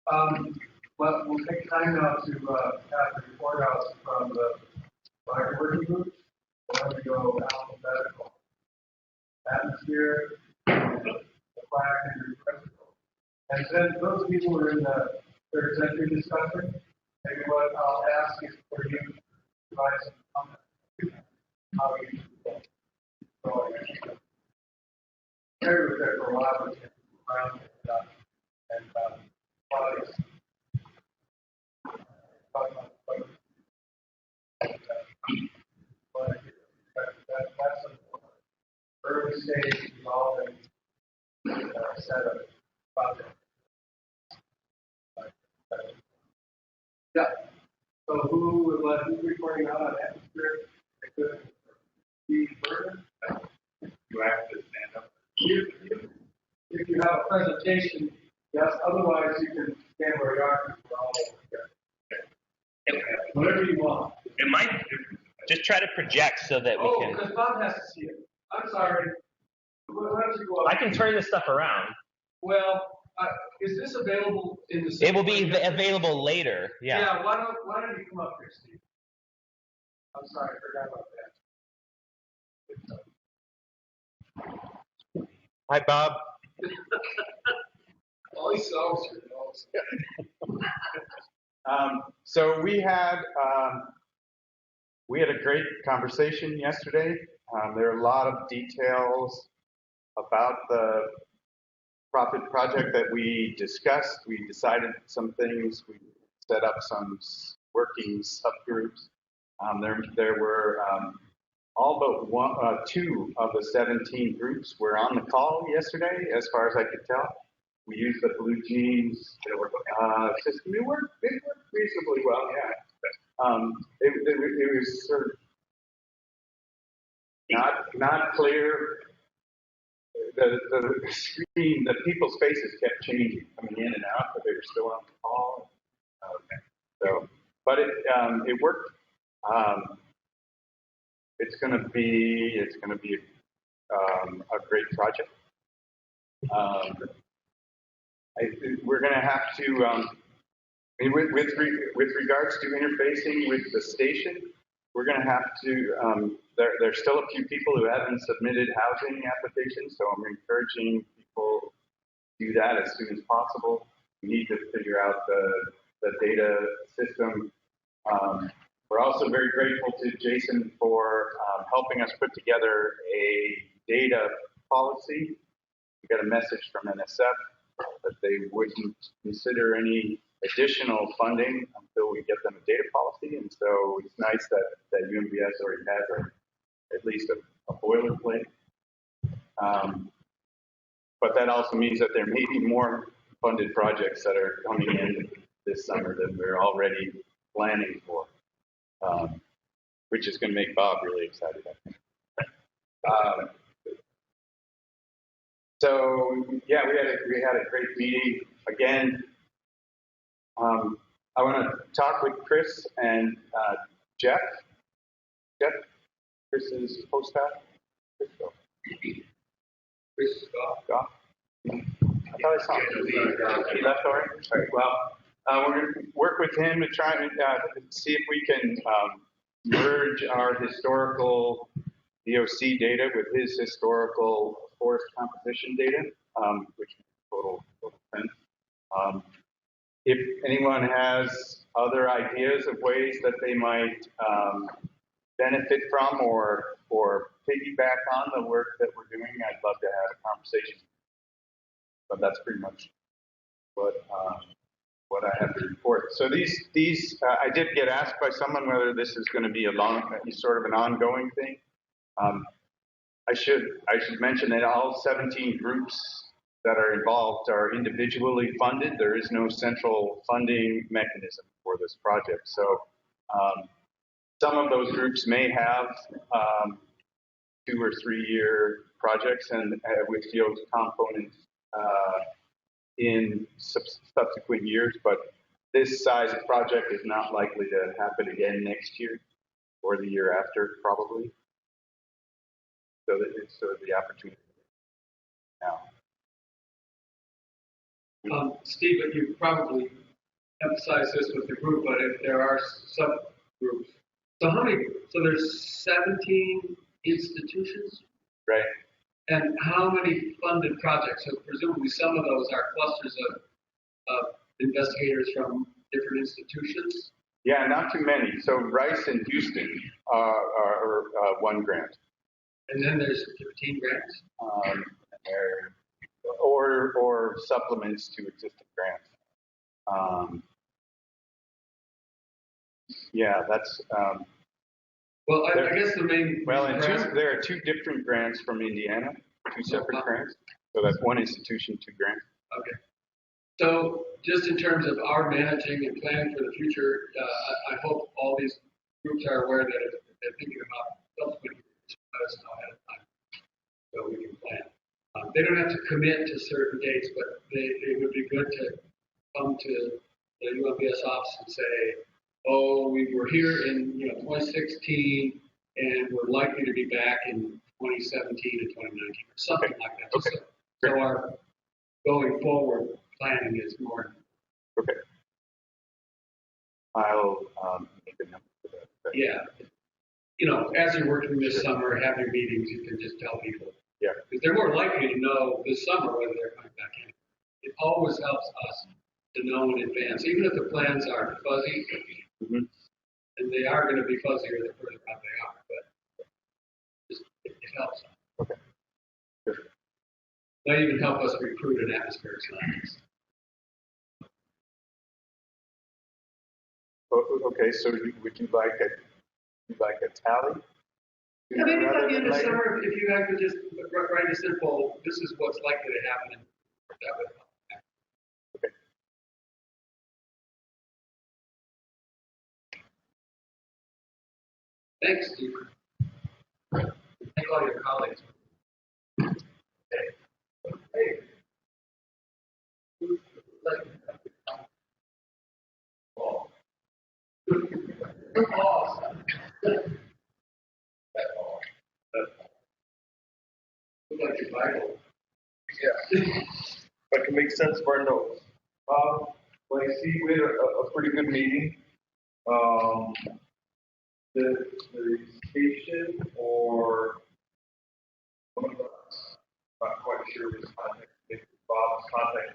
But we'll take time now to have the report out from the fire working groups. We're going to go alphabetical. Atmosphere, the flag, and reciprocal. And then those people who are in the third century discussion, maybe what I'll ask is for you to provide some comments how you do that. So I was there for a while, but around and bodies. That's an early stage evolving set of projects. Yeah. So who's reporting out on atmosphere? It could be Burton. You have to stand up. If you have a presentation, yes. Otherwise, you can stand where you are. Whatever you want. It might just try to project so that we can. Oh, because Bob has to see it. I'm sorry. Why don't you go up? I can turn this stuff around. Well, is this available in the? It will be available later. Yeah. Yeah. Why don't you come up here, Steve? I'm sorry, I forgot about that. Hi, Bob. All he sells here. So we had a great conversation yesterday. There are a lot of details about the project that we discussed. We decided some things. We set up some working subgroups. There were all but two of the 17 groups were on the call yesterday, as far as I could tell. We used the Blue Jeans system. It worked reasonably well, yeah. It was sort of not clear. The screen, the people's faces kept changing, coming in and out, but they were still on the call. Okay. So, but it worked. It's going to be a great project. We're going to have to, with regards to interfacing with the station, we're going to have to, there's still a few people who haven't submitted housing applications, so I'm encouraging people to do that as soon as possible. We need to figure out the data system. We're also very grateful to Jason for helping us put together a data policy. We got a message from NSF that they wouldn't consider any additional funding until we get them a data policy, and so it's nice that UMBS already has at least a boilerplate. But that also means that there may be more funded projects that are coming in this summer than we're already planning for, which is going to make Bob really excited, I think. So yeah, we had a great meeting again. I want to talk with Chris and Jeff. Chris's postdoc. Chris Goff. I thought I saw him. He left already. All right. Well, we're going to work with him to try and see if we can merge our historical VOC data with his historical forest composition data, which makes total sense. If anyone has other ideas of ways that they might benefit from or piggyback on the work that we're doing, I'd love to have a conversation. But that's pretty much what I have to report. So these I did get asked by someone whether this is going to be sort of an ongoing thing. I should mention that all 17 groups that are involved are individually funded. There is no central funding mechanism for this project. So some of those groups may have 2 or 3 year projects and with field components in subsequent years, but this size of project is not likely to happen again next year or the year after, probably. So it's sort of the opportunity now. Steve, you probably emphasized this with the group, but if there are subgroups, so so there's 17 institutions? Right. And how many funded projects? So presumably some of those are clusters of investigators from different institutions? Yeah, not too many. So Rice and Houston are one grant. And then there's 15 grants? Or supplements to existing grants. Yeah, that's. Well, I guess the main. Well, there are two different grants from Indiana, two separate grants. So that's one institution, two grants. Okay. So just in terms of our managing and planning for the future, I hope all these groups are aware that if they're thinking about subsequent years, let us know ahead of time so we can plan. They don't have to commit to certain dates, but it would be good to come to the UMBS office and say, oh, we were here in 2016 and we're likely to be back in 2017 and 2019 or something like that. Okay. So our going forward planning is more. Okay. I'll make a note of that. Yeah. As you're working this summer, have your meetings, you can just tell people. Yeah. Because they're more likely to know this summer whether they're coming back in. It always helps us to know in advance, even if the plans are fuzzy, and they are going to be fuzzier the further out they are, but it helps. Okay. Good. Might even help us recruit an atmospheric scientist. Okay, so would you like a tally? Yeah, maybe by the end of Later? summer, if you guys could just write a simple, this is what's likely to happen, that would help. Okay. Thanks, Steve. Thank all your colleagues. Hey. Oh. Look like your Bible. Yeah. If I can make sense of our notes. Well, I see we had a pretty good meeting. The station or one of us, not quite sure was contacted, maybe Bob was contacted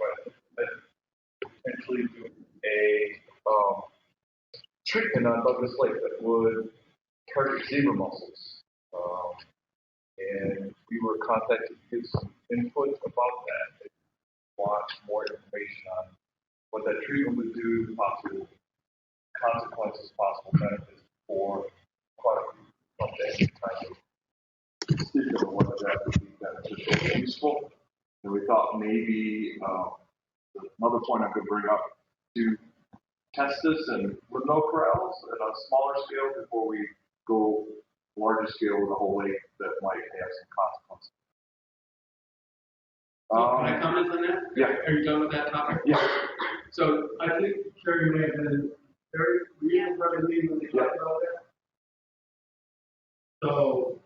by potentially doing a treatment on Douglas Lake that would target zebra mussels. And we were contacted to give some input about that. They want more information on what that treatment would do, possible consequences, possible benefits for product someday, kind of stick or whether that would be beneficial or useful. And we thought maybe another point I could bring up to test this and with no corrals at a smaller scale before we go larger scale with a whole lake that might have some consequences. Can I comment on that? Yeah. Are you done with that topic? Yeah. So I think Terry may have been very real probably leading when they talked about that. So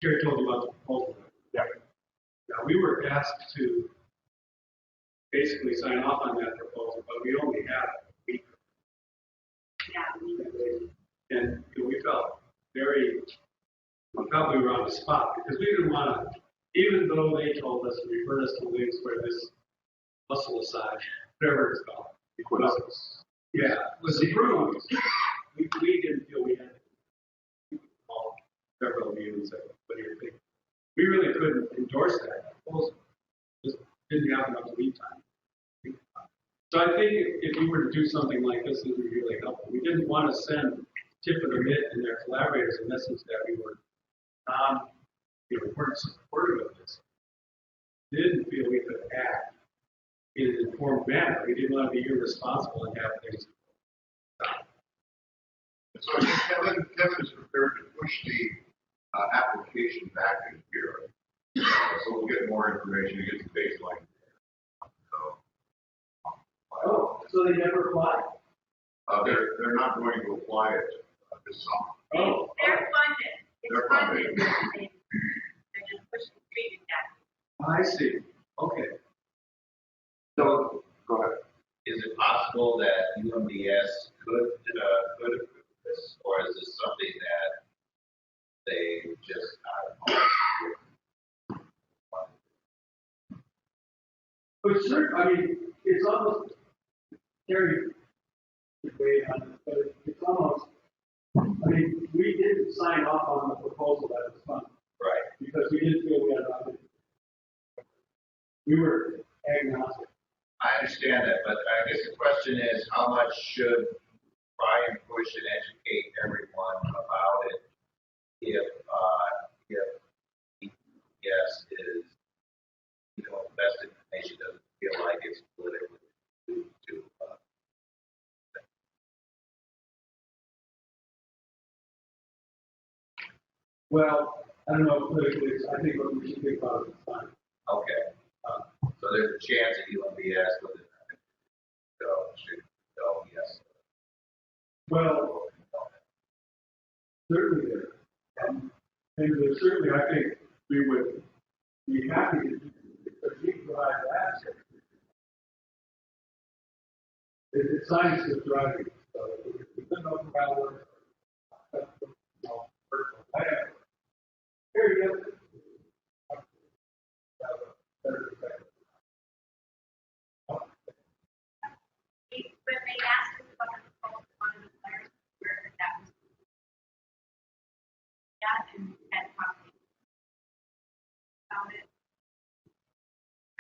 Terry told you about the proposal. Yeah. Now we were asked to basically sign off on that proposal, but we only had a week. Yeah. And we felt we were on the spot because we didn't want to, even though they told us to refer us to links where this muscle aside, whatever it's called, was approved. We didn't feel we had to call several meetings. What do you think? We really couldn't endorse that proposal. Just didn't have enough lead time. So I think if we were to do something like this, it would be really helpful. We didn't want to send Tip and Amit and their collaborators a message that we were weren't supportive of this. We didn't feel we could act in an informed manner. We didn't want to be irresponsible and have things. So Kevin is prepared to push the application back in here. So we'll get more information to get the baseline. So they never applied? They're not going to apply it this summer. Oh. They're funded. They're funded. They're just pushing treated back. I see. Okay. So, go ahead. Is it possible that UMBS could approve this, or is this something that they just, I don't know? But sure, I mean, it's almost very debate on it, but it's almost, I mean, we didn't sign off on the proposal that was funded Right. because we didn't feel we had enough. We were agnostic. I understand that, but I guess the question is, how much should try and push and educate everyone about it if yes is, best information doesn't feel like it's politically to Well, I don't know politically, I think what we should think about is time. okay. So there's a chance that UMBS would should go, yes. Well, certainly there. And there's certainly, I think, we would be happy to do because we provide that. It's science that's driving it. So if we know about whatever. Here you go. When they asked us about the proposal, one of the players where that was, yeah, and talking about it.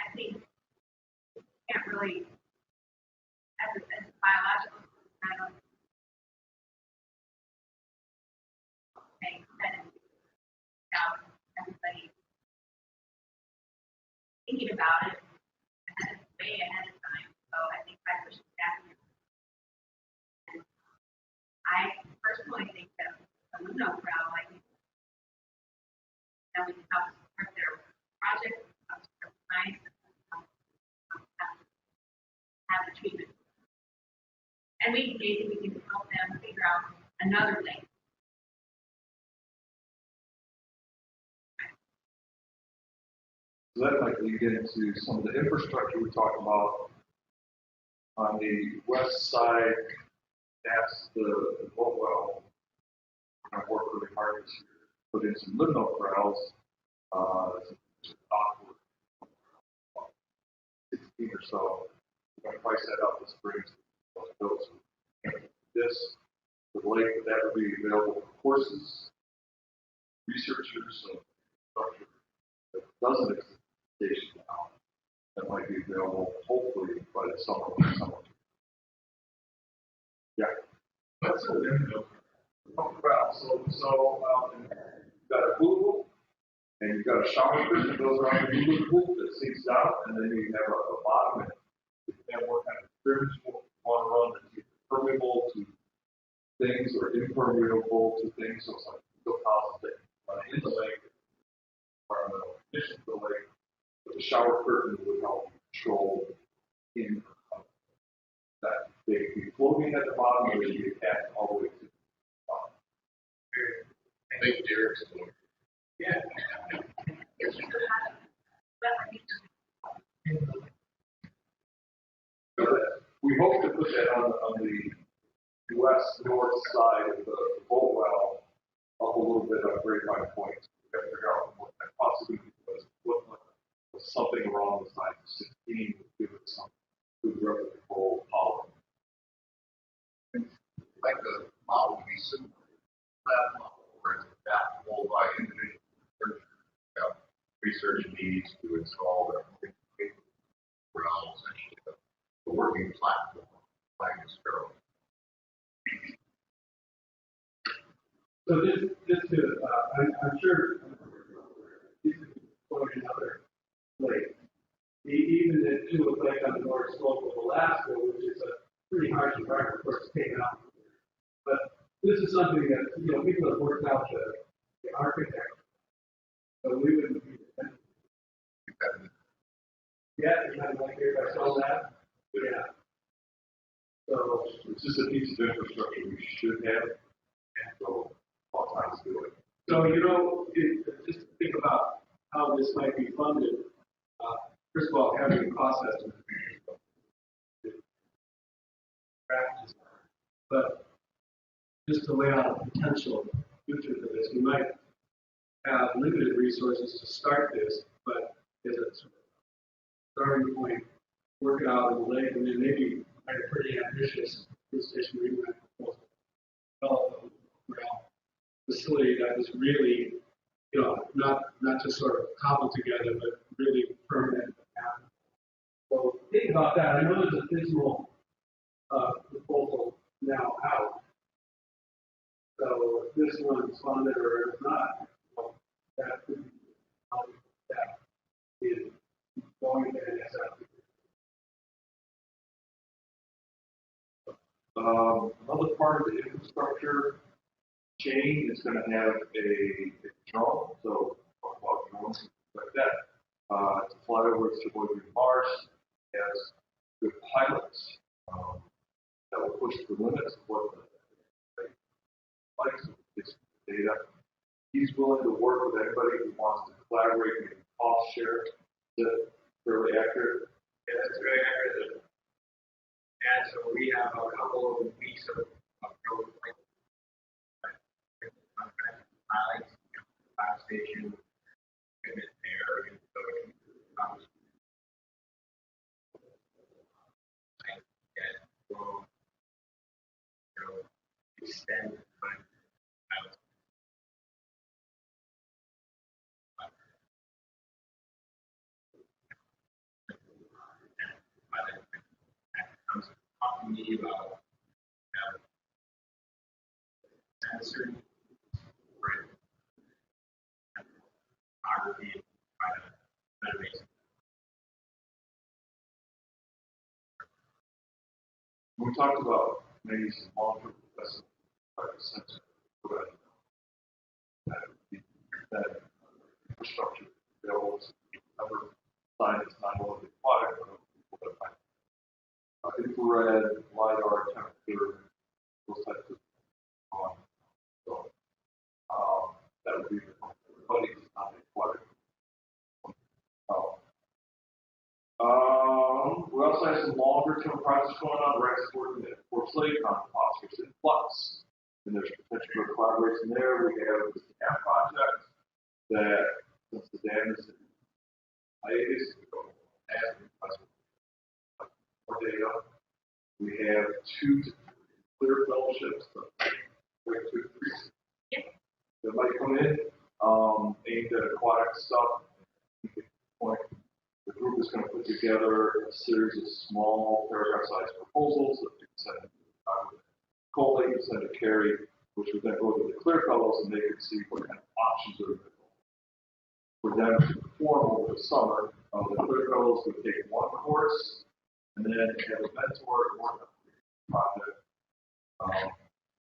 I think you can't really, as a biological kind of thing, that without everybody thinking about it way ahead of time. So I think by pushing back, I personally think that the Luno crowd, like, that we can help support their project, help support science, have the treatment. And maybe we can help them figure out another link. So that might lead into some of the infrastructure we talked about on the west side. That's the boat well. We're going to work really hard this year. Put in some limno corrals. Awkward. 16 or so. We're going to price that out this spring. This, the lake, that would be available for courses, researchers, so structure that doesn't exist station now. That might be available hopefully by the summer. Yeah. That's a limno. So you've got a pool, and you've got a shower curtain that goes around the pool that sinks down, and then you have a bottom, and what kind of curtains you want to run that's permeable to things or impermeable to things. So it's like still positive in the lake, environmental conditions of the lake. But the shower curtain would help control in that they be floating at the bottom or they be attached all the way to the bottom. I think Derek's doing. Yeah. We hope to put that on the west north side of the boat well up a little bit on Grapevine Point. We've got to figure out what that possibility was. What was something along the size of 16 would give it some good replicable power. Like the model to be similar to that model where it's adaptable by individual research needs to install the realms and the working platform like a sparrow. So just to, I'm sure this is going another lake. Even the Tulip Lake on the north slope of Alaska, which is a pretty harsh environment, of course, taken out. But this is something that, people have worked out the architect. So we wouldn't be dependent. Yeah, you kind of like here, I saw that. Yeah. So It's just a piece of infrastructure we should have, and so all times do it. So, just to think about how this might be funded, first of all, having a cost estimate. But just to lay out a potential future for this, we might have limited resources to start this, but as a sort of starting point, work it out in the lake, and then maybe like a pretty ambitious food station revamp proposal. Develop a rail facility that was really, not just sort of cobbled together, but really permanent. So think about that. I know there's a dismal proposal now out. So if this one's funded or if not, well, that could be that is going to NSF. Another part of the infrastructure chain is going to have a drone, so talk about drones and things like that. To fly over to Mars as good pilots that will push the limits of what the likes of this data. He's willing to work with anybody who wants to collaborate and cost share. Is that fairly accurate? Yeah, that's very accurate. And so we have a couple of weeks of drone Pilots, fire station, equipment there, and so will, extend the time out. Comes talking to me about sensor photography, We talked about maybe some long-term investment, like a sensor, that infrastructure available to other science, not only the product, but people that might infrared, LiDAR, temperature, those types of so that would be everybody is not required. We also have some longer term projects going on. We're actually working at Fort Slade on phosphorus in flux, and there's potential for collaboration there. We have the dam project that, since the dam is in hiatus, more data. We have 2 clear fellowships that might come in aimed at aquatic stuff. The group is going to put together a series of small paragraph-sized proposals that we can send to collate and send to Carrie, which would then go to the clear fellows and they can see what kind of options are available for them to perform over the summer. The clear fellows would take one course and then have a mentor and work on the project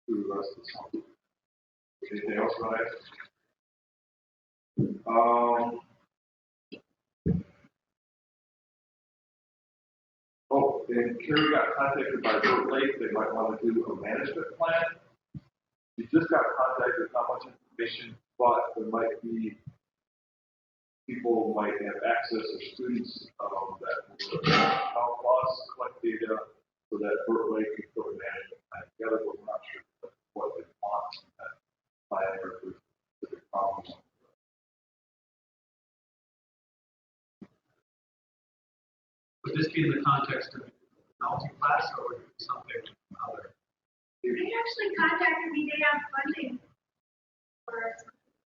through the rest of the summer. Anything else on that? Oh, and Carrie got contacted by Burt Lake. They might want to do a management plan. She just got contacted, not much information, but there might be people might have access or students that will help us collect data so that Burt Lake can put a management plan together, but we're not sure what they want in that plan or if there's specific problems. Would this be in the context of multi-class or would it be something other? They actually contacted me, they have funding for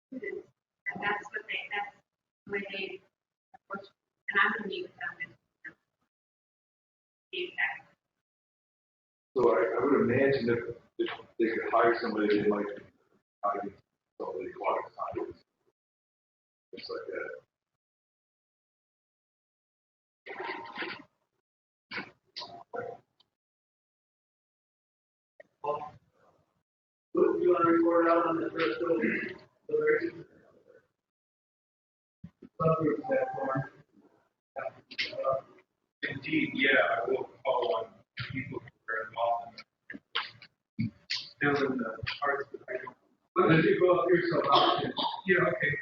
students, and that's the way they approach it. And I'm going to meet with them and see exactly. So I would imagine that if they could hire somebody, they might hire somebody aquatic science, things like that. What do you want to report out on the first deliberation? Subgroup platform. Indeed, yeah, I will call on people who are involved Still in the parts that I don't. Why don't you go up here so often? Yeah, okay.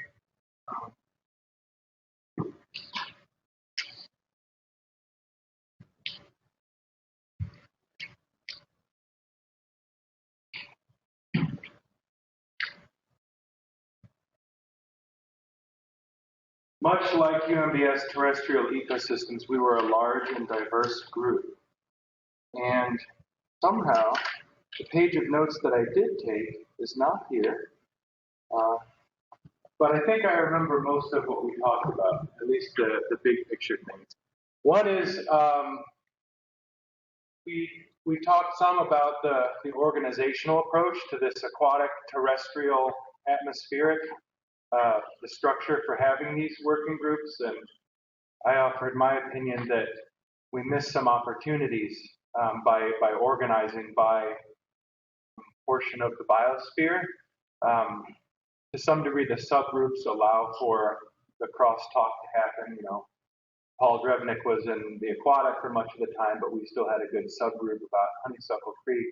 Much like UMBS terrestrial ecosystems, we were a large and diverse group. And somehow, the page of notes that I did take is not here. But I think I remember most of what we talked about, at least the big picture things. One is we talked some about the organizational approach to this aquatic terrestrial atmospheric, the structure for having these working groups, and I offered my opinion that we missed some opportunities by organizing by portion of the biosphere. To some degree, the subgroups allow for the crosstalk to happen. You know, Paul Drevnik was in the aquatic for much of the time, but we still had a good subgroup about Honeysuckle Creek.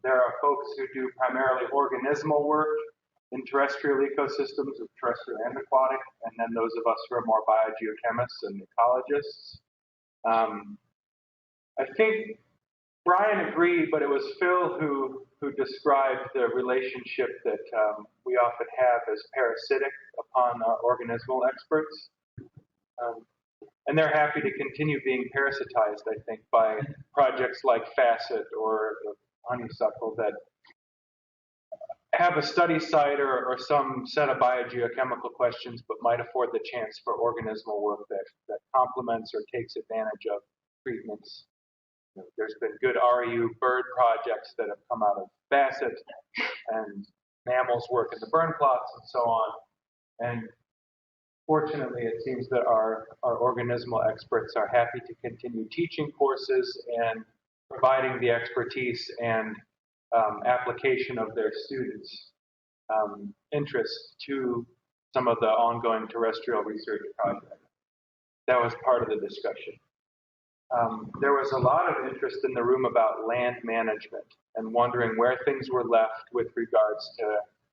There are folks who do primarily organismal work in terrestrial ecosystems, terrestrial and aquatic, and then those of us who are more biogeochemists and ecologists. I think Brian agreed, but it was Phil who described the relationship that we often have as parasitic upon our organismal experts. And they're happy to continue being parasitized, I think, by projects like Facet or Honeysuckle that have a study site or some set of biogeochemical questions, but might afford the chance for organismal work that complements or takes advantage of treatments. There's been good REU bird projects that have come out of Facet, and mammals work in the burn plots and so on. And fortunately, it seems that our organismal experts are happy to continue teaching courses and providing the expertise and application of their students' interests to some of the ongoing terrestrial research projects. That was part of the discussion. There was a lot of interest in the room about land management and wondering where things were left with regards to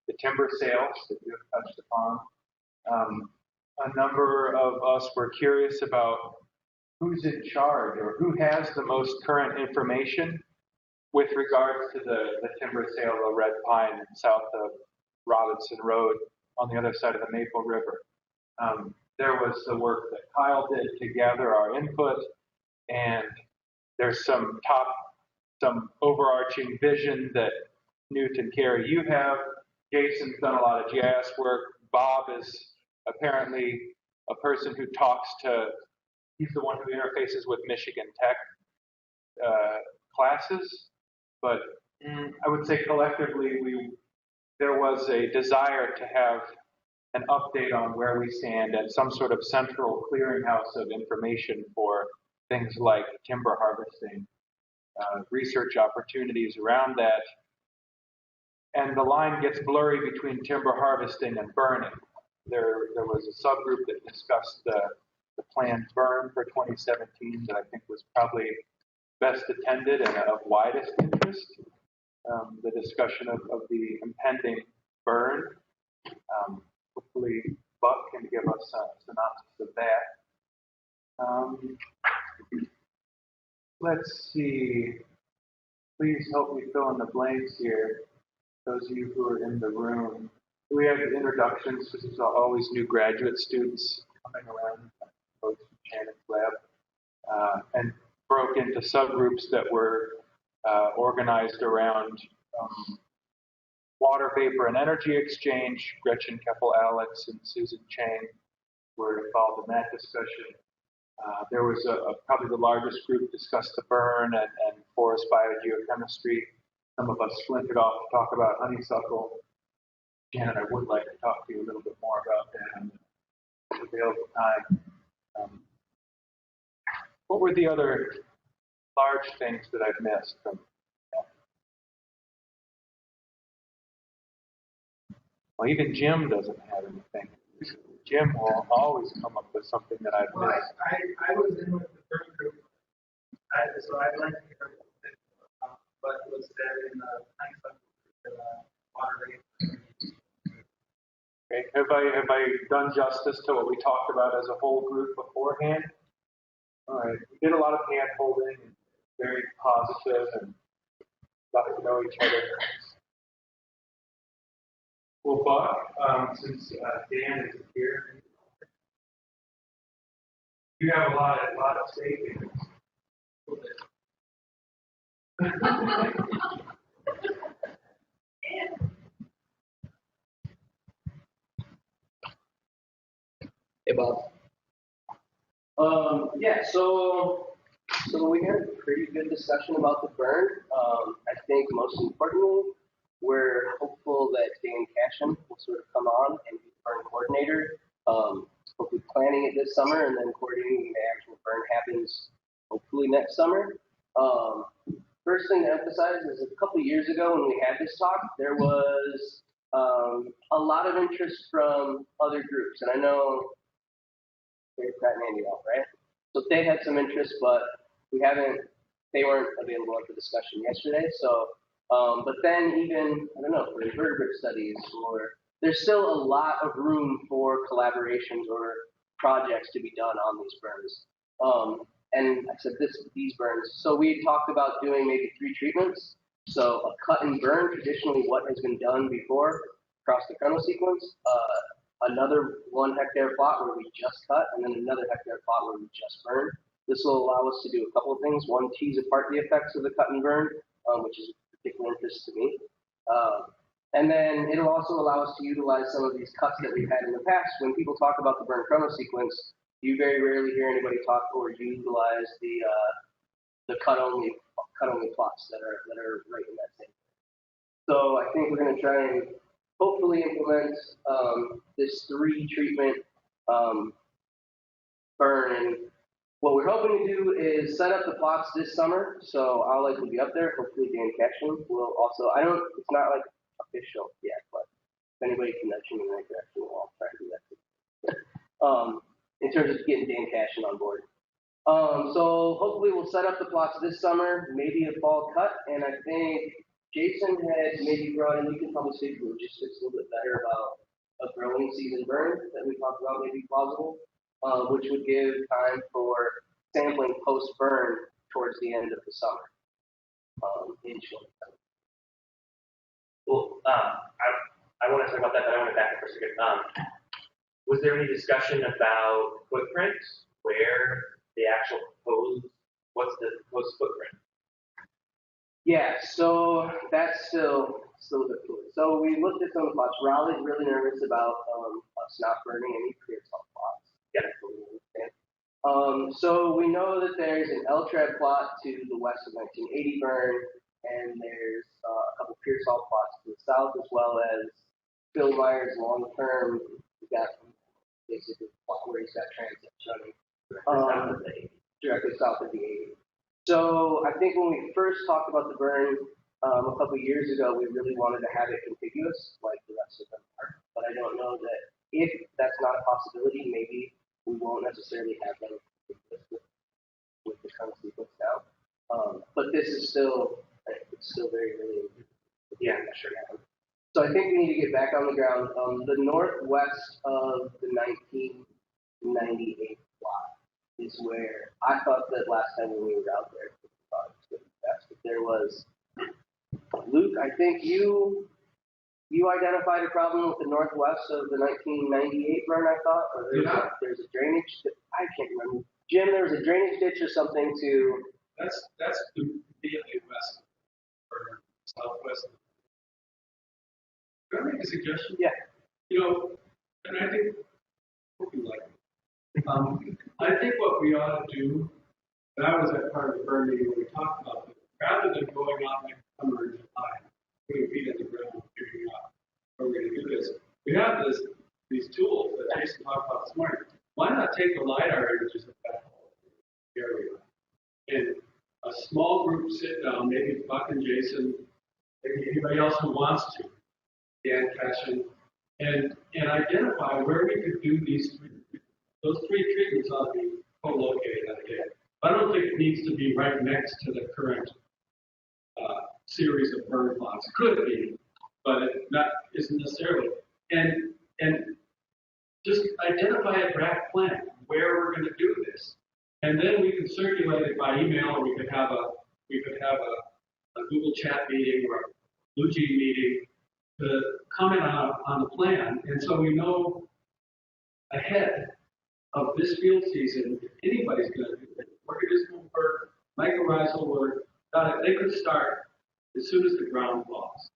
the timber sales that you have touched upon. A number of us were curious about who's in charge or who has the most current information with regards to the timber sale of Red Pine south of Robinson Road on the other side of the Maple River. There was the work that Kyle did to gather our input, and there's some overarching vision that Newt and Carrie, you have. Jason's done a lot of GIS work. Bob is apparently a person who talks to, he's the one who interfaces with Michigan Tech classes. But I would say collectively, there was a desire to have an update on where we stand and some sort of central clearinghouse of information for things like timber harvesting, research opportunities around that. And the line gets blurry between timber harvesting and burning. There was a subgroup that discussed the planned burn for 2017 that I think was probably best attended and of widest interest. The discussion of the impending burn. Hopefully Buck can give us a synopsis of that. Let's see. Please help me fill in the blanks here. Those of you who are in the room. We have introductions, because there's always new graduate students coming around, folks from Shannon's lab, and broke into subgroups that were organized around water vapor and energy exchange. Gretchen Keppel-Alex and Susan Chang were involved in that discussion. There was probably the largest group discussed the burn and forest biogeochemistry. Some of us splintered off to talk about honeysuckle. Janet, I would like to talk to you a little bit more about that in the available time. What were the other large things that I've missed from that? Well, even Jim doesn't have anything. Jim will always come up with something that I've missed. I was in with the first group, so I'd like to hear what was said in the water rate. Okay. Have I done justice to what we talked about as a whole group beforehand? All right. We did a lot of hand holding, and very positive, and got to know each other. Well, Buck, since Dan isn't here, You have a lot of stake in it. Hey, Bob. Yeah, so we had a pretty good discussion about the burn. I think most importantly, we're hopeful that Dan Cashin will sort of come on and be the burn coordinator. Hopefully planning it this summer and then coordinating the actual burn happens hopefully next summer. First thing to emphasize is a couple years ago when we had this talk, there was a lot of interest from other groups, and I know Pratt and Andy out, right? So they had some interest, but they weren't available for discussion yesterday. So, but then even, I don't know, for invertebrate studies, or there's still a lot of room for collaborations or projects to be done on these burns. And I said these burns. So we talked about doing maybe 3 treatments. So a cut and burn, traditionally what has been done before across the kernel sequence. Another 1 hectare plot where we just cut, and then another hectare plot where we just burn. This will allow us to do a couple of things. One, tease apart the effects of the cut and burn, which is of particular interest to me. And then it'll also allow us to utilize some of these cuts that we've had in the past. When people talk about the burn kernel sequence, you very rarely hear anybody talk or utilize the cut only plots that are right in that same. So I think we're going to try and hopefully implement this 3 treatment burn. And what we're hoping to do is set up the plots this summer. So I'll likely be up there. Hopefully Dan Cashin will also. It's not like official yet, but if anybody can nudge me in that direction, I'll try to do that too. In terms of getting Dan Cashin on board. So hopefully we'll set up the plots this summer, maybe a fall cut, and I think Jason had maybe brought in, we can probably say logistics a little bit better about a growing season burn that we talked about maybe plausible, which would give time for sampling post-burn towards the end of the summer in children. Well, I want to talk about that, but I want to back up for a second. Was there any discussion about footprint, where the actual what's the proposed footprint? Yeah, so that's still a bit fluid. So we looked at some plots. Raleigh's really nervous about us not burning any clear salt plots. Yeah, I totally understand. So we know that there's an LTRED plot to the west of 1980 burn, and there's a couple pure salt plots to the south, as well as Phil Meyer's long-term. We got basically the plot where he's got transits running directly south of the 80. So I think when we first talked about the burn a couple of years ago, we really wanted to have it contiguous, like the rest of them are. But I don't know that if that's not a possibility, maybe we won't necessarily have them contiguous with the current sequence now. But this is still very early. Yeah, sure. So I think we need to get back on the ground. The northwest of the 1998 plot is where I thought that last time when we were out there, there was Luke. I think you identified a problem with the northwest of the 1998 burn. I thought, or there's a drainage. I can't remember. Jim, there was a drainage ditch or something to. That's immediately west or southwest. Can I make a suggestion? Yeah. And I think hope you like it. I think what we ought to do, and I was at part of the burn meeting when we talked about this, rather than going out next summer in July, putting feet in the ground and figuring out how we're going to do this, we have these tools that Jason talked about this morning. Why not take the LiDAR images of that whole area and a small group sit down, maybe Buck and Jason, maybe anybody else who wants to, Dan Cashin, and identify where we could do those 3 treatments ought to be co-located at again. I don't think it needs to be right next to the current series of burn plots. It could be, but it isn't necessarily. And just identify a draft plan where we're going to do this, and then we can circulate it by email, or we could have a Google Chat meeting or a Blue Jean meeting to comment on the plan, and so we know ahead of this field season, if anybody's going to do it, organismal work, mycorrhizal work, they could start as soon as the ground falls.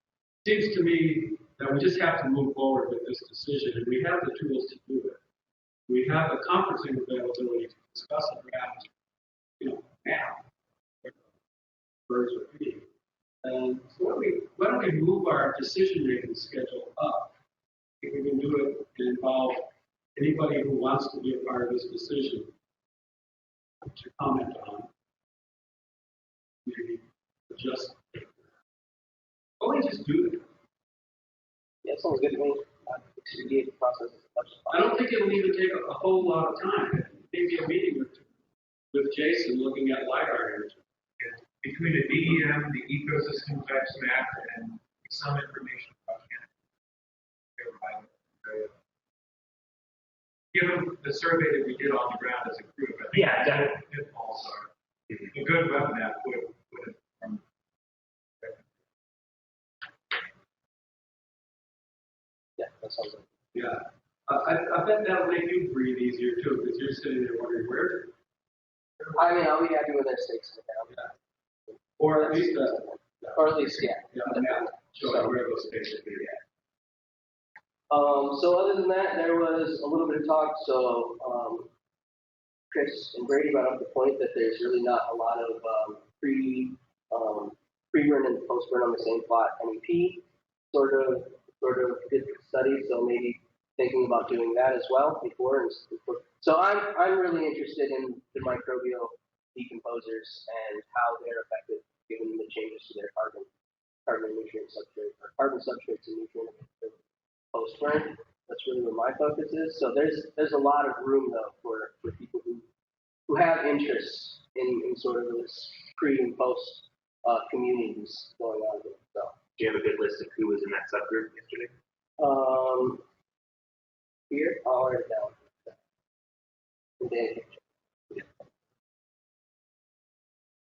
Seems to me that we just have to move forward with this decision, and we have the tools to do it. We have the conferencing availability to discuss a draft, now. Birds are feeding. And so why don't we move our decision-making schedule up? If we can do it and involve anybody who wants to be a part of this decision to comment on, maybe adjust. Or we just do it. Yeah, sounds good to me. Expedite the process as much as possible. I don't think it'll even take a whole lot of time. Maybe a meeting with Jason looking at library. Between the DEM, the ecosystem types map, and some information about Canada. Given the survey that we did on the ground as a group, I think Yeah, definitely. pitfalls are a good web map would inform. Yeah, that sounds good. Yeah. I bet that'll make you breathe easier too, because you're sitting there wondering where. I mean, I'll be happy with their stakes in the ground. Yeah. Or at least, yeah. Show where those stakes should be at. So other than that, there was a little bit of talk. So Chris and Brady brought up the point that there's really not a lot of pre-burn and post-burn on the same plot MEP sort of good study. So maybe thinking about doing that as well before. So I'm really interested in the microbial decomposers and how they're effective given the changes to their carbon and nutrient substrate, or carbon substrates and nutrient post-burn. That's really where my focus is. So there's a lot of room though for people who have interest in sort of this pre and post communities going on here. So Do you have a good list of who was in that subgroup yesterday? Here, I'll write it down.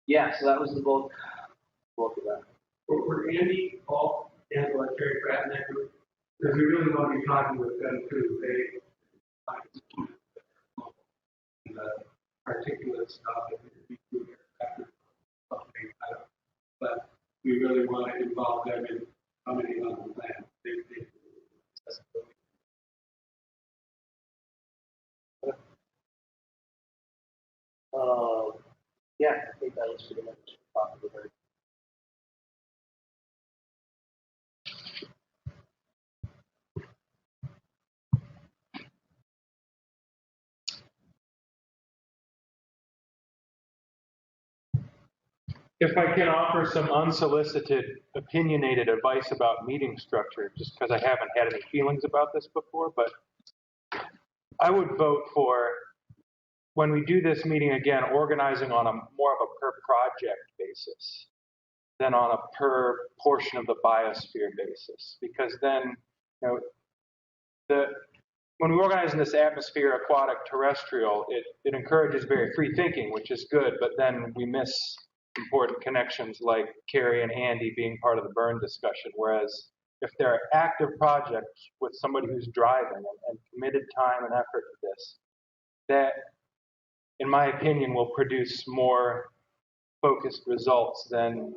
Yeah, so that was the bulk of that. Were Andy, Paul, and Terry Pratt in that group? Because we really want to be talking with them too. They articulate stuff that we do after something. But we really want to involve them in commenting on the plan. Yeah, I think that was pretty much popular. If I can offer some unsolicited, opinionated advice about meeting structure, just because I haven't had any feelings about this before, but I would vote for, when we do this meeting again, organizing on a more of a per project basis than on a per portion of the biosphere basis. Because then, when we organize in this atmosphere, aquatic, terrestrial, it encourages very free thinking, which is good, but then we miss important connections like Carrie and Andy being part of the burn discussion. Whereas if there are active projects with somebody who's driving and committed time and effort to this, that, in my opinion, will produce more focused results than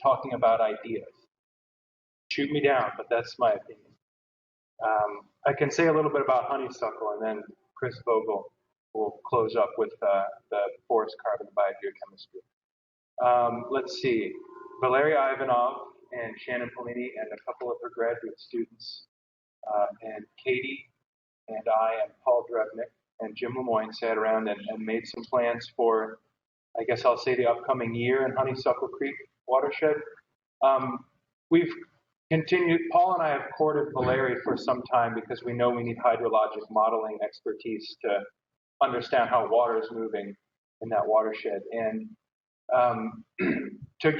talking about ideas. Shoot me down, but that's my opinion. I can say a little bit about honeysuckle, and then Chris Vogel will close up with the forest carbon biogeochemistry. Let's see, Valeria Ivanov and Shannon Polini and a couple of her graduate students, and Katie and I and Paul Drevnick and Jim Lemoyne sat around and made some plans for, I guess I'll say, the upcoming year in Honeysuckle Creek watershed. We've continued, Paul and I have courted Valeria for some time because we know we need hydrologic modeling expertise to understand how water is moving in that watershed. And to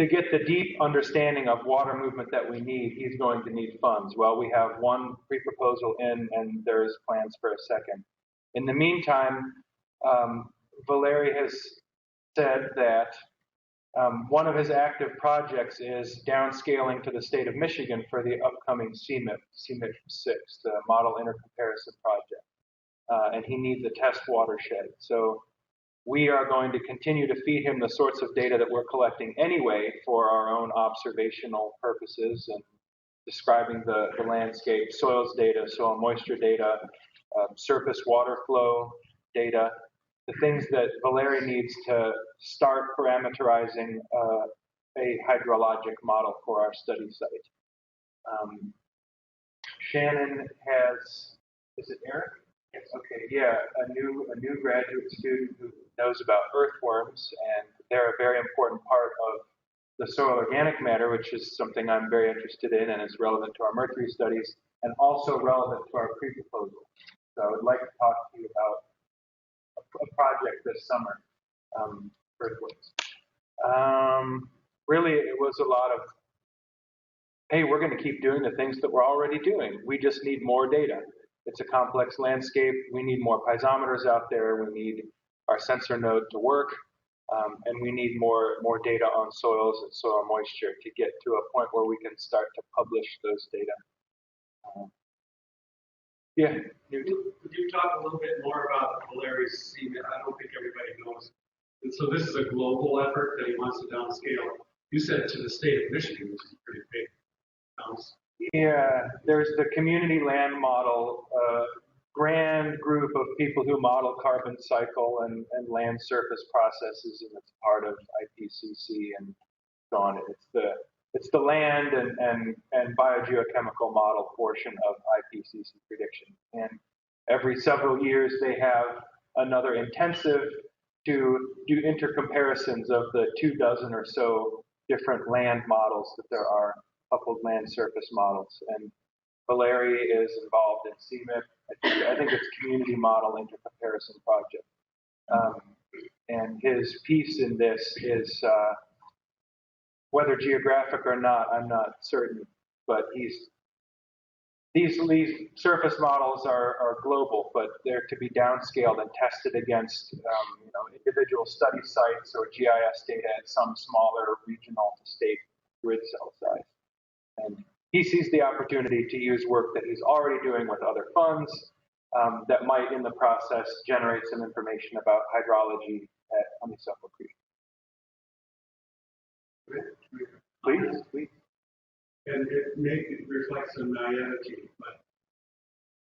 get the deep understanding of water movement that we need, he's going to need funds. Well, we have one pre-proposal in, and there's plans for a second. In the meantime, Valeria has said that One of his active projects is downscaling to the state of Michigan for the upcoming CMIP 6, the Model Intercomparison Project. And he needs a test watershed. So we are going to continue to feed him the sorts of data that we're collecting anyway for our own observational purposes and describing the landscape, soils data, soil moisture data, surface water flow data, the things that Valeri needs to start parameterizing a hydrologic model for our study site. Shannon has, is it Eric? Yes. Okay, yeah, a new graduate student who knows about earthworms, and they're a very important part of the soil organic matter, which is something I'm very interested in and is relevant to our mercury studies, and also relevant to our pre-proposal. So I would like to talk to you about a project this summer, earthworms. Really, it was a lot of, hey, we're going to keep doing the things that we're already doing. We just need more data. It's a complex landscape. We need more piezometers out there. We need our sensor node to work. And we need more data on soils and soil moisture to get to a point where we can start to publish those data. Yeah. Could you talk a little bit more about Valeri's CMIP? I don't think everybody knows. And so this is a global effort that he wants to downscale. You said to the state of Michigan, which is pretty big. Yeah, there's the community land model, grand group of people who model carbon cycle and land surface processes, and it's part of IPCC and so on. It's the land and biogeochemical model portion of IPCC prediction. And every several years they have another intensive to do intercomparisons of the 24 or so different land models that there are, coupled land surface models. And Valeri is involved in CMIP. I think it's Community Model Intercomparison Project. And his piece in this is, whether geographic or not, I'm not certain, but these surface models are global, but they're to be downscaled and tested against individual study sites or GIS data at some smaller regional to state grid cell size. And he sees the opportunity to use work that he's already doing with other funds that might, in the process, generate some information about hydrology at Honeysuckle Creek. Please. And it reflects some naivety, but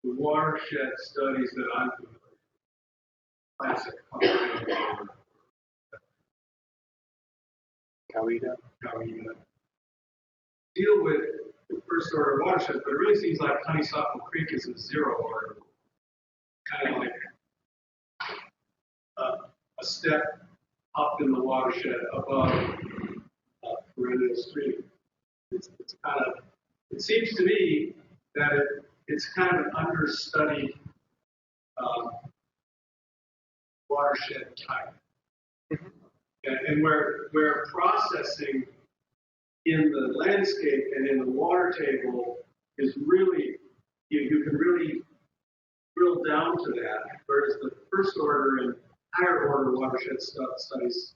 the watershed studies that I'm familiar with, classic Coweta, deal with the first order watershed, but it really seems like Honeysuckle Creek is a zero order, kind of like a step up in the watershed above perennial stream. It's kind of, it seems to me that it's kind of an understudied watershed type. And where processing in the landscape and in the water table is really, you can really drill down to that, whereas the first order and higher order watershed studies,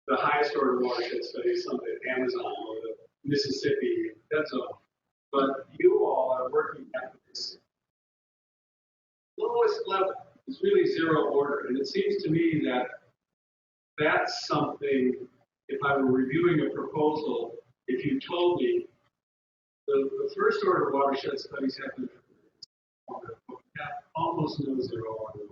the highest order watershed studies, some of the Amazon or the Mississippi, that's all. But you all are working at this lowest level. It's really zero order. And it seems to me that that's something, if I were reviewing a proposal, if you told me the first order watershed studies have almost no zero order.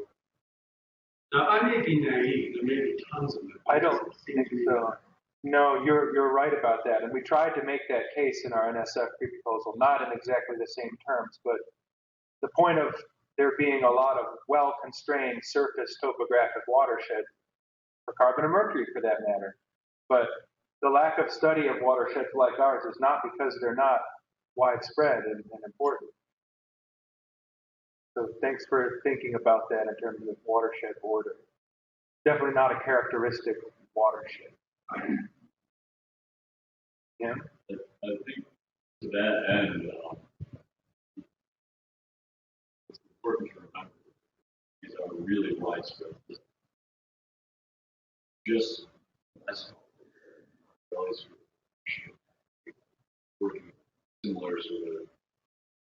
Now, I may be naive. There may be tons of them. I don't think so. No, you're right about that. And we tried to make that case in our NSF pre-proposal, not in exactly the same terms, but the point of there being a lot of well-constrained surface topographic watershed for carbon and mercury for that matter. But the lack of study of watersheds like ours is not because they're not widespread and important. So thanks for thinking about that in terms of watershed order. Definitely not a characteristic watershed. Yeah? I think to that end, it's important to remember these are really widespread. Just as always working similar sort of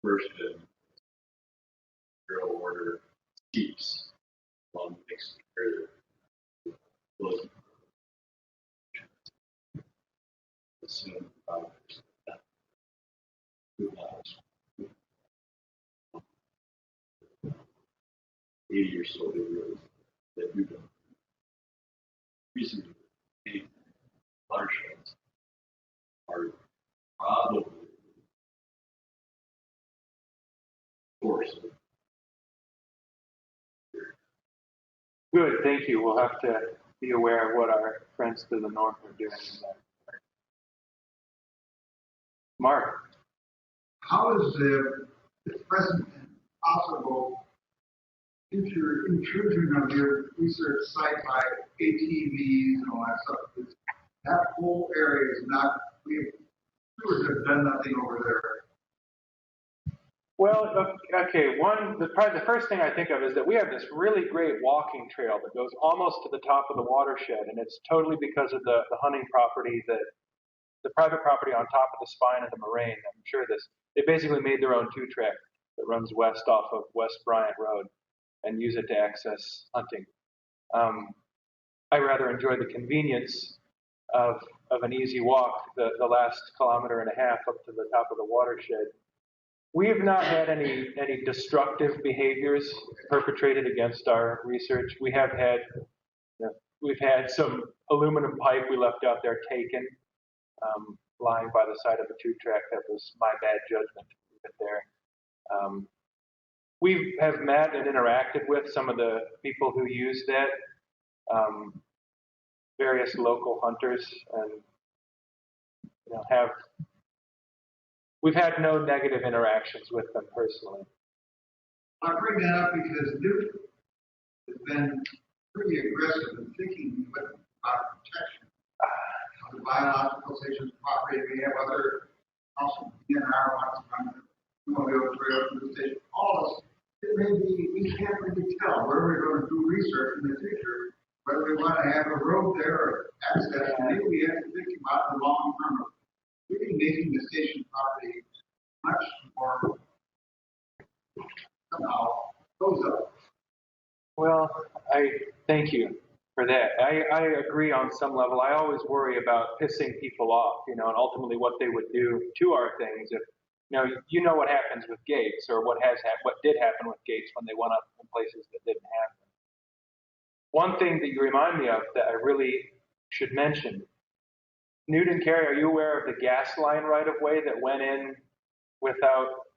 first and zero order steeps along the next area. Those assume about 80 or so videos that we've done recently. Watersheds are probably source. Good, thank you. We'll have to be aware of what our friends to the north are doing in that. Mark. How is the present and possible future intrusion of your research site by ATVs and all that stuff? That whole area is not, we have done nothing over there. Well, okay, probably the first thing I think of is that we have this really great walking trail that goes almost to the top of the watershed, and it's totally because of the hunting property, the private property on top of the spine of the moraine. I'm sure they basically made their own two-track that runs west off of West Bryant Road and use it to access hunting. I rather enjoy the convenience of an easy walk the last 1.5 kilometers up to the top of the watershed. We have not had any destructive behaviors perpetrated against our research. We've had some aluminum pipe we left out there taken, lying by the side of a two-track. That was my bad judgment to leave it there. We have met and interacted with some of the people who use that, various local hunters, and we've had no negative interactions with them personally. I bring that up because Newt has been pretty aggressive in thinking about protection of the biological stations property. We have other also DNR wants to snowmobile trails to the station. All of us, it may be, we can't really tell where we're going to do research in the future, whether we want to have a road there or access. Maybe we have to think about the long term of really making the station property much more somehow goes up. Well, I thank you for that. I agree on some level. I always worry about pissing people off, and ultimately what they would do to our things if, you know what happens with gates, or what did happen with gates when they went up in places that didn't happen. One thing that you remind me of that I really should mention, Newt and Carrie, are you aware of the gas line right-of-way that went in without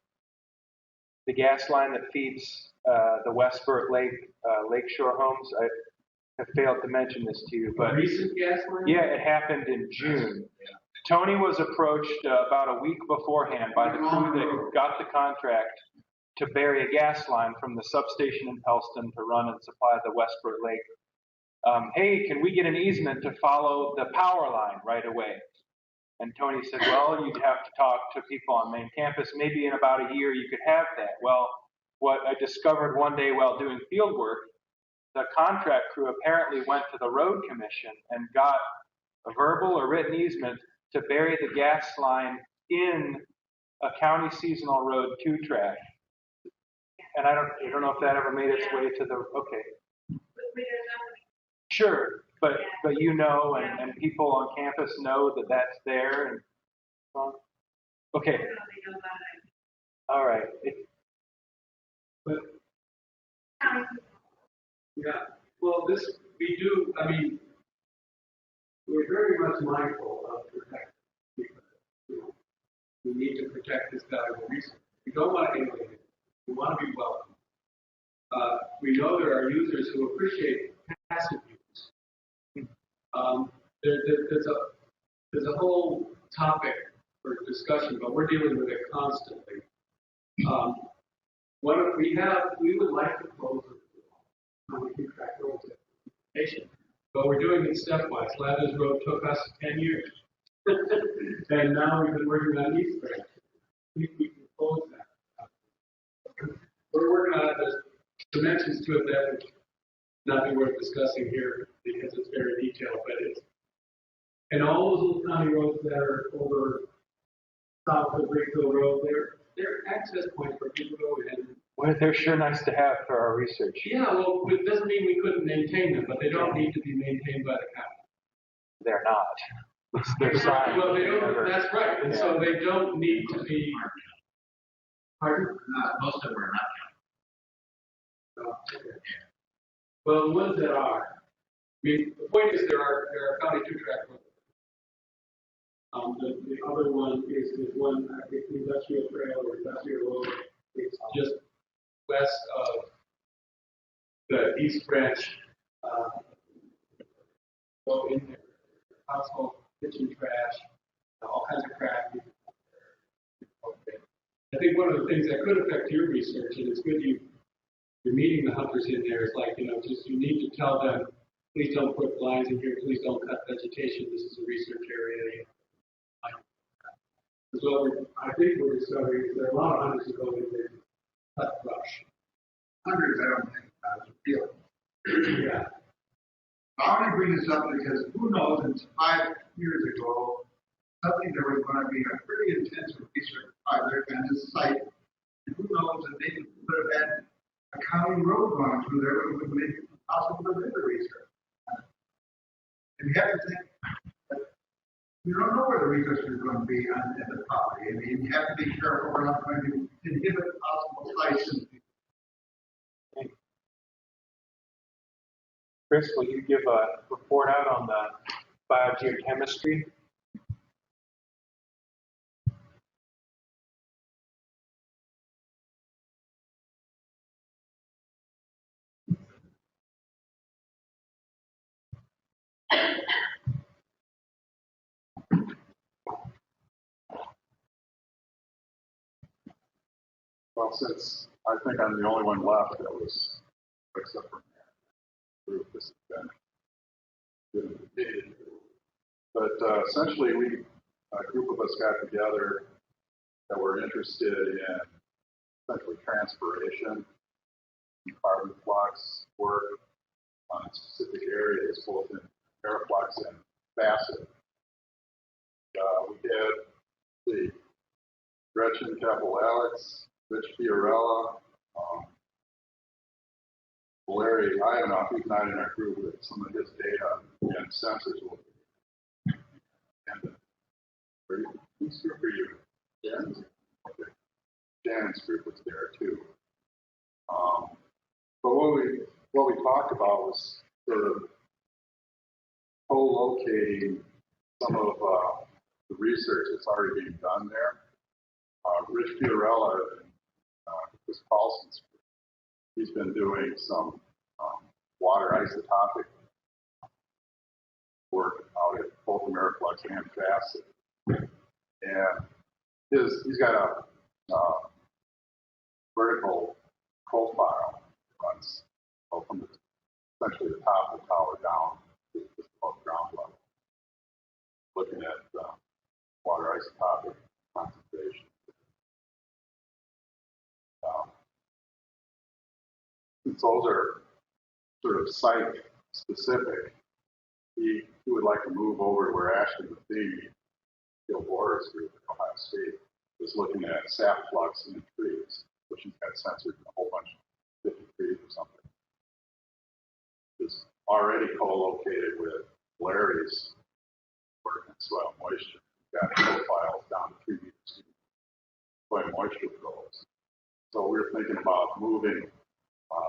the gas line that feeds the Westburt Lakeshore homes? I have failed to mention this to you, but recent gas line? Yeah, it happened in June. Tony was approached about a week beforehand by the crew that got the contract to bury a gas line from the substation in Pelston to run and supply the Westburt Lake. Hey, can we get an easement to follow the power line right away? And Tony said, well, you'd have to talk to people on main campus. Maybe in about a year you could have that. Well, what I discovered one day while doing field work, the contract crew apparently went to the road commission and got a verbal or written easement to bury the gas line in a county seasonal road two-track. And I don't know if that ever made its way to the, okay. Sure, but and people on campus know that that's there. And, okay. All right. But, yeah, well, we do, we're very much mindful of protecting because we need to protect this valuable resource. We don't want to alienate it. We want to be welcome. We know there are users who appreciate passive use. There's a whole topic for discussion, but we're dealing with it constantly. We would like to close on the two-track roads at but we're doing it stepwise. Lathers Road took us 10 years, and now we've been working on East Branch. We can close that. We're working on it. There's dimensions to it that would not be worth discussing here because it's very detailed, but And all those little county roads that are over south of Brickville Road, they're access points for people to go in. Well, they're sure nice to have for our research. Yeah, well, it doesn't mean we couldn't maintain them, but they don't need to be maintained by the county. They're not. It's their sign. Well, they don't, that's right, and so they don't need to be. Pardon? Most of them are not. Okay. Well, the ones that are, I mean, the point is there are county two-track roads. The other one is one, I think, industrial trail or industrial road. It's just west of the East Branch, go in there, household kitchen trash, all kinds of crap. Okay. I think one of the things that could affect your research, and it's good you're meeting the hunters in there, is like, just you need to tell them, please don't put lines in here, please don't cut vegetation, this is a research area. Because what I think we're discovering is there are a lot of hunters who go in there and cut brush. Hundreds, I don't think, is real. Yeah. I only bring this up because who knows, in 5 years ago, something there was going to be a pretty intensive research project on this site. And who knows that they could have had a county road going through there, it would make it possible to do the research. And you have to think, that you don't know where the research is going to be on the property. I mean, you have to be careful, we're not going to inhibit possible sites. Chris, will you give a report out on the biogeochemistry? Well, since I think I'm the only one left that was, except for group, this has been debated. But essentially, a group of us got together that were interested in essentially transpiration, carbon flux work on specific areas, both in aeroflux and facet. We had the Gretchen Capital Alex, Rich Fiorella, Larry, I don't know if he's not in our group, but some of his data and sensors will be. And whose group are you? Dan's. Okay. Dan's group was there too. But what we talked about was sort of co-locating some of the research that's already being done there. Rich Fiorella and Chris Paulson's group, he's been doing some water isotopic work out at both Ameriflux and Facet. And he's got a vertical profile that runs from essentially the top of the tower down to just above ground level, looking at water isotopic concentration. Since those are sort of site specific, he would like to move over to where Ashton McPhee, Gil Boris group at Ohio State, is looking at sap flux in trees, which he's got sensors in a whole bunch of 50 trees or something. It's already co-located with Larry's work in soil moisture. He's got profiles down to 3 meters deep, soil moisture probes. So we're thinking about moving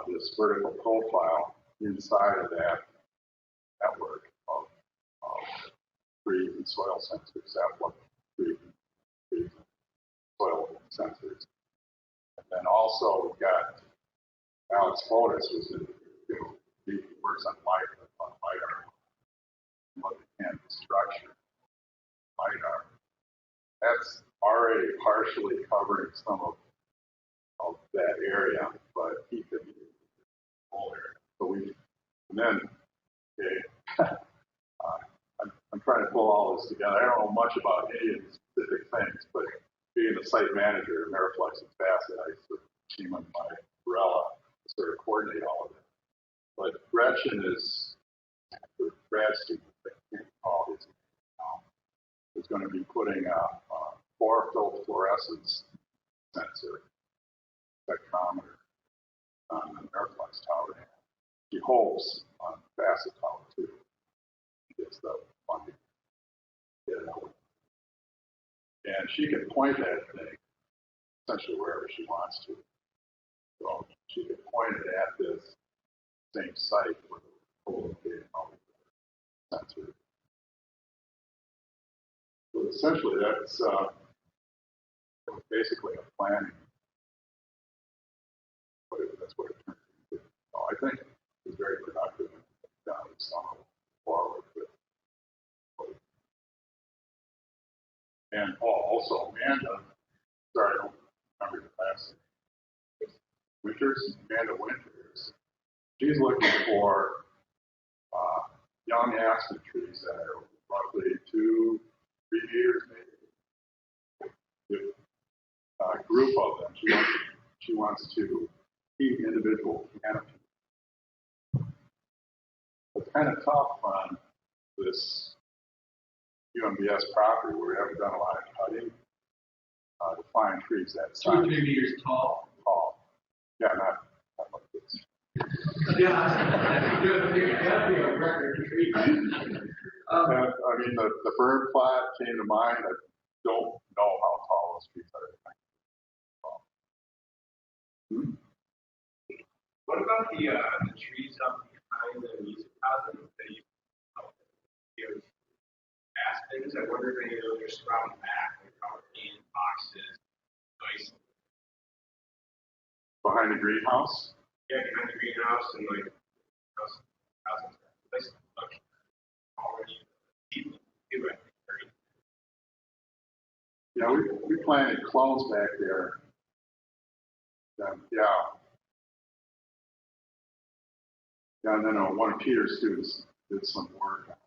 this vertical profile inside of that network of trees and soil sensors, sap flux trees and soil sensors. And then also we've got Alex Fotis, who's he works on LiDAR, looking at structure, LiDAR. That's already partially covering some of that area, but he could be the whole area. So and then, okay, I'm trying to pull all this together. I don't know much about any of these specific things, but being the site manager of Ameriflux and Facet, I sort of team with my umbrella to sort of coordinate all of it. But Gretchen is the grad student, I can't call his name was going to be putting a fluorescence sensor spectrometer on the Airflex tower. She hopes on the Bassett tower too. She gets the funding. Get it out. And she can point that thing essentially wherever she wants to. So she can point it at this same site where the co-located sensor. So essentially, that's basically a planning. That's what it turns into. So I think it's very productive and down the summer forward with. And also Amanda, sorry, I don't remember the last name. Amanda Winters. She's looking for young aspen trees that are roughly 2-3 meters, maybe. A group of them. She wants to keep individual canopies. It's kind of tough on this UMBS property where we haven't done a lot of cutting to find trees that size. 2 or 3 meters tall. Tall. Yeah, not like this. Yeah, that'd be a record tree. I mean, the bird plat came to mind. I don't know how tall those trees are. What about the trees up behind the music housing that you aspens? I wonder if any of those are sprouting back, like in boxes, nice. Behind the greenhouse? Yeah, behind the greenhouse and like housing. Nice already people do it. Yeah, we planted clones back there. Yeah, and then one of Peter's students did some work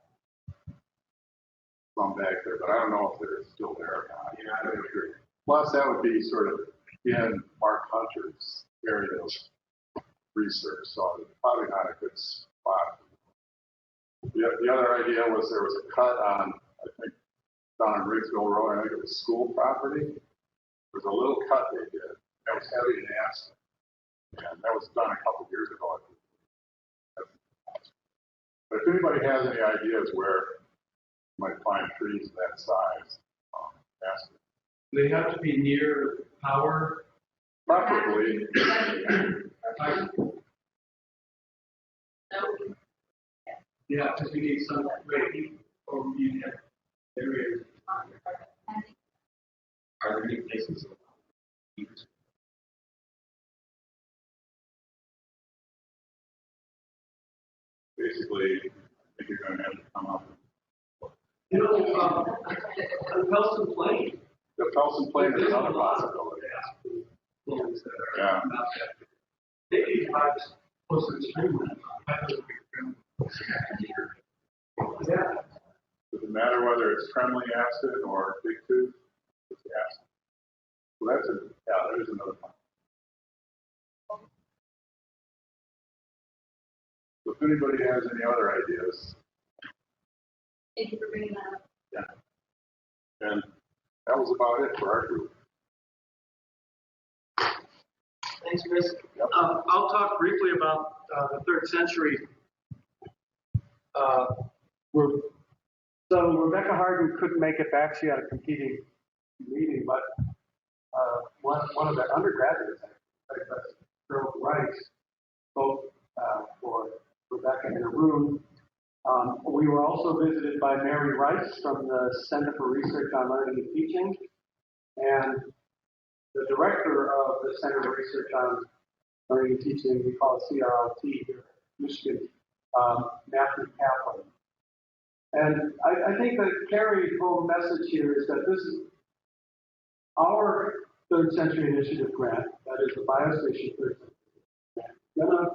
from back there, but I don't know if they're still there or not. Yeah, I don't agree. Plus, that would be sort of in Mark Hunter's area of research, so it's probably not a good spot. The other idea was there was a cut on, I think, down on Riggsville Road. I think it was school property. There was a little cut they did that was heavy in aspen, and that was done a couple of years ago. But if anybody has any ideas where you might find trees that size, ask them. They have to be near power. Preferably. Yeah, because we need some way, or we need areas. Are there any places? Basically, I think you're going to have to come up. You know, Pelson Plain. The Pelson Plain is another possibility. Yeah. They need to buy this close to the stream. Yeah. Does it matter whether it's trembling aspen or big tooth? It's aspen. Well, there's another one. So if anybody has any other ideas. Thank you for bringing that up. Yeah. And that was about it for our group. Thanks, Chris. Yep. I'll talk briefly about the 3rd century. So Rebecca Harden couldn't make it back. She had a competing meeting, but one of the undergraduates, Girl Rice, spoke for Rebecca in a room. We were also visited by Mary Rice from the Center for Research on Learning and Teaching, and the director of the Center for Research on Learning and Teaching, we call it CRLT here in Michigan, Matthew Kaplan. And I think the carry-home message here is that this is our 3rd century initiative grant, that is the Biostation 3rd century grant.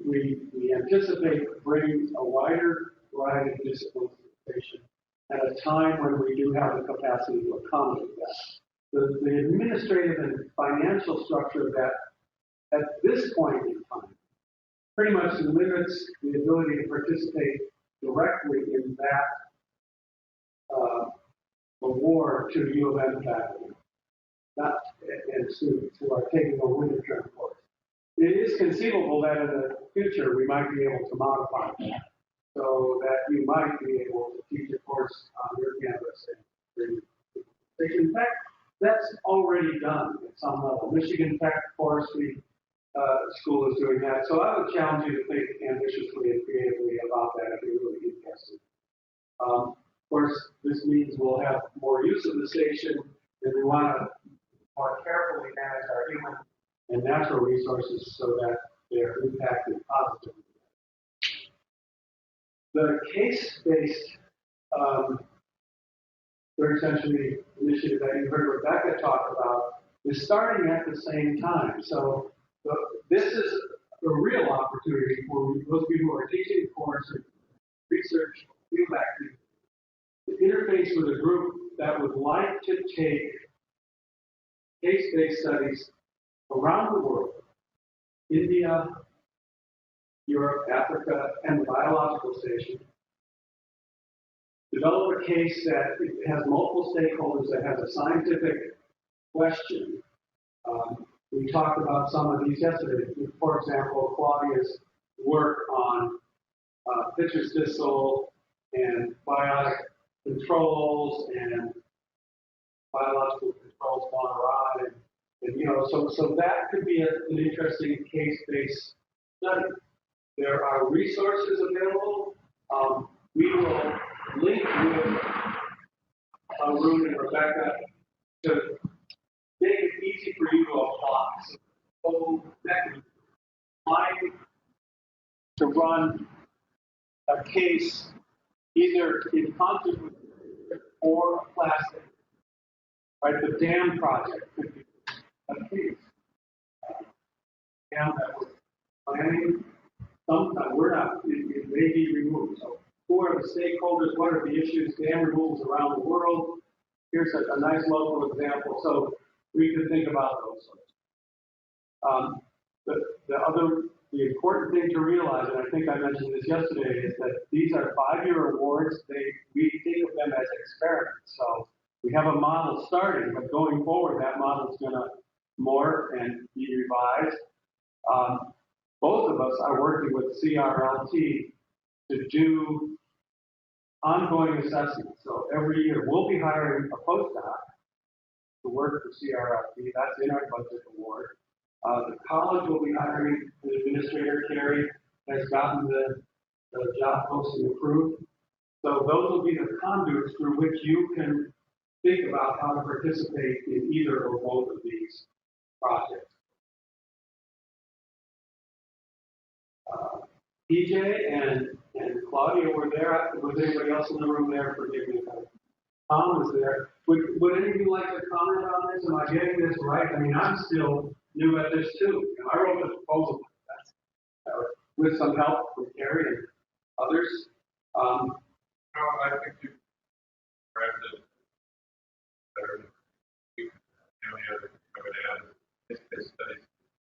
We anticipate bringing a wider variety of disciplines to the station at a time when we do have the capacity to accommodate that. The administrative and financial structure of that, at this point in time, pretty much limits the ability to participate directly in that award to U of M faculty, not and students who are taking a winter term course. It is conceivable that in the future we might be able to modify that so that you might be able to teach a course on your campus. In fact, that's already done at some level. Michigan Tech Forestry School is doing that. So I would challenge you to think ambitiously and creatively about that if you're really interested. Of course, this means we'll have more use of the station, and we want to more carefully manage our human and natural resources so that they're impacted positively. The case-based third century initiative that you heard Rebecca talk about is starting at the same time. So this is a real opportunity for those people who are teaching the course and research field activity to interface with a group that would like to take case-based studies around the world, India, Europe, Africa, and the biological station, develop a case that has multiple stakeholders, that has a scientific question. We talked about some of these yesterday. For example, Claudia's work on citrus thistle and biotic controls and biological controls gone awry. And so that could be an interesting case-based study. There are resources available. We will link with Arun and Rebecca to make it easy for you to apply. So that can find to run a case either in concert with or a plastic. Right, the dam project could be a case. Dam that we're planning, sometimes we're not, it may be removed. So who are the stakeholders? What are the issues? Dam removals around the world. Here's a nice local example. So we can think about those sorts. The important thing to realize, and I think I mentioned this yesterday, is that these are 5-year awards. We think of them as experiments. So we have a model starting, but going forward, that model is going to morph and be revised. Both of us are working with CRLT to do ongoing assessments. So every year we'll be hiring a postdoc to work for CRLT. That's in our budget award. The college will be hiring an administrator. Carrie has gotten the job posting approved. So those will be the conduits through which you can think about how to participate in either or both of these projects. PJ and Claudia were there. Was anybody else in the room there? Forgive me. Tom was there. Would any of you like to comment on this? Am I getting this right? I mean, I'm still new at this too. I wrote the proposal with some help from Carrie and others. No, I think you correct it better. The only other thing I would add is this study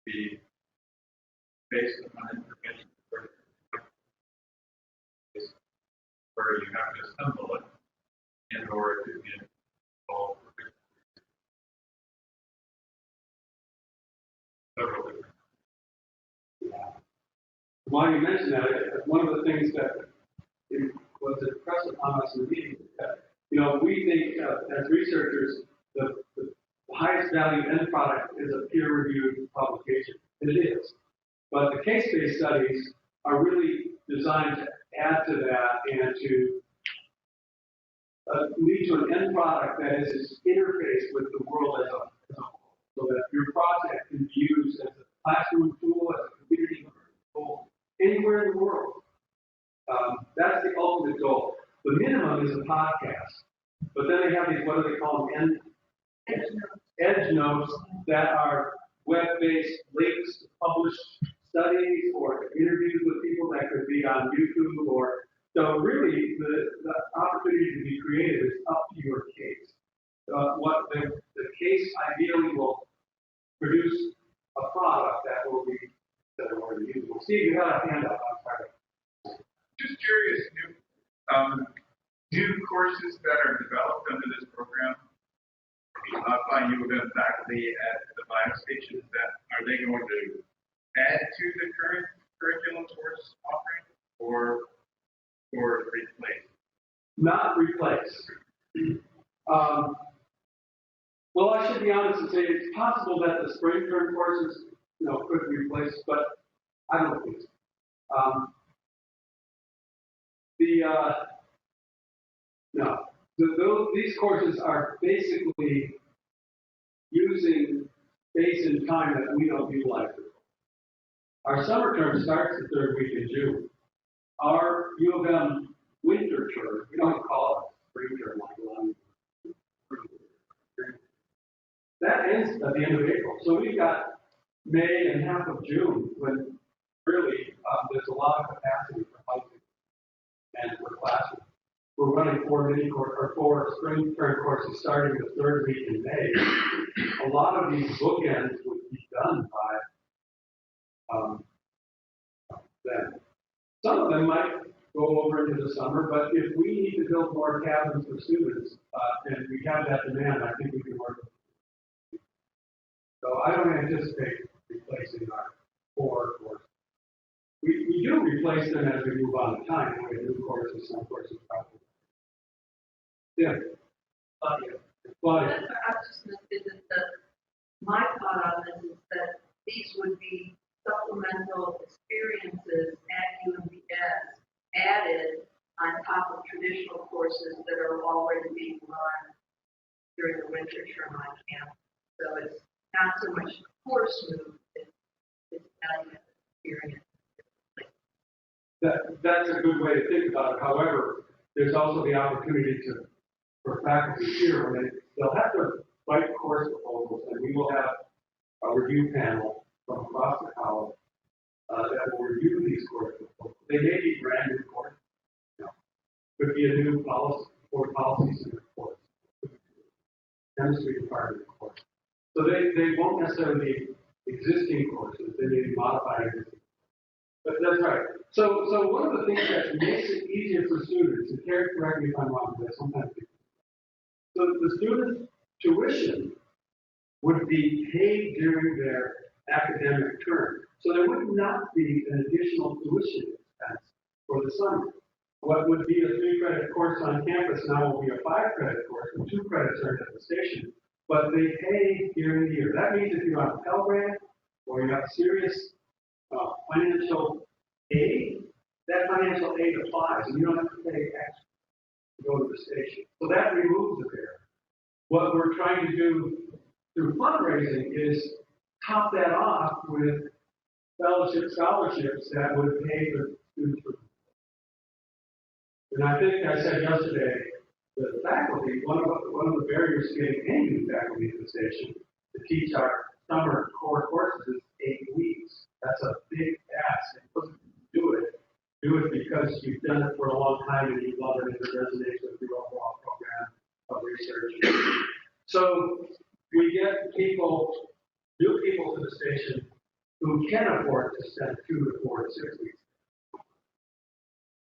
be based on information where you have to assemble it in order to get involved with several different. While you mentioned that, one of the things that was impressed upon us in the meeting is that, we think as researchers, the highest value end product is a peer-reviewed publication. And it is. But the case-based studies are really designed to add to that and to lead to an end product that is this interface with the world as a whole, so that your project can be used as a classroom tool, as a community tool, anywhere in the world. That's the ultimate goal. The minimum is a podcast, but then they have these, what do they call them, edge notes that are web-based links to published studies or interviews with people that could be on YouTube or. So really, the opportunity to be creative is up to your case. What the case ideally will produce a product that will be usable. Steve, you had a hand up. I'm sorry. Just curious, new courses that are developed under this program by U of M faculty at the bio station, are they going to add to the current curriculum course offering or replace? Not replace. Well, I should be honest and say it's possible that the spring term courses, could be replaced, but I don't think so. These courses are basically using space and time that we don't utilize. Our summer term starts the third week in June. Our U of M winter term, we don't call it spring term like that ends at the end of April. So we've got May and half of June when really there's a lot of capacity for housing and for classrooms. We're running 4 spring term courses starting the third week in May. A lot of these bookends would be done by then. Some of them might go over into the summer, but if we need to build more cabins for students and we have that demand, I think we can work with it. So I don't anticipate replacing our core courses. We do replace them as we move on in time. We have new courses, some courses probably. Yeah. Claudia. I was just going to say that my thought on this is that these would be supplemental experiences at UMBS added on top of traditional courses that are already being run during the winter term on campus. So it's not so much course move, it's adding experience. That's a good way to think about it. However, there's also the opportunity for faculty here when they'll have to write course proposals, and we will have a review panel from across the college that will review these course proposals. They may be brand new courses. Could be a new policy or policy center course, chemistry department course. So they won't necessarily be existing courses. They may be modified existing. But that's right. So one of the things that makes it easier for students, and Terry, correct me if I'm wrong, but sometimes so the students' tuition would be paid during their academic term. So there would not be an additional tuition expense for the summer. What would be a 3-credit course on campus now will be a 5-credit course, and 2 credits earned at the station. But they pay during the year. That means if you're on a Pell Grant or you have serious financial aid, that financial aid applies, and you don't have to pay extra to go to the station. So that removes the barrier. What we're trying to do through fundraising is top that off with scholarships that would pay the students for. And I think I said yesterday, the faculty, one of the barriers to getting any new faculty to the station to teach our summer core courses is 8 weeks. That's a big ask. And do it because you've done it for a long time and you love it and it resonates with your overall program of research. So we get new people to the station who can afford to spend 2 to 4 to 6 weeks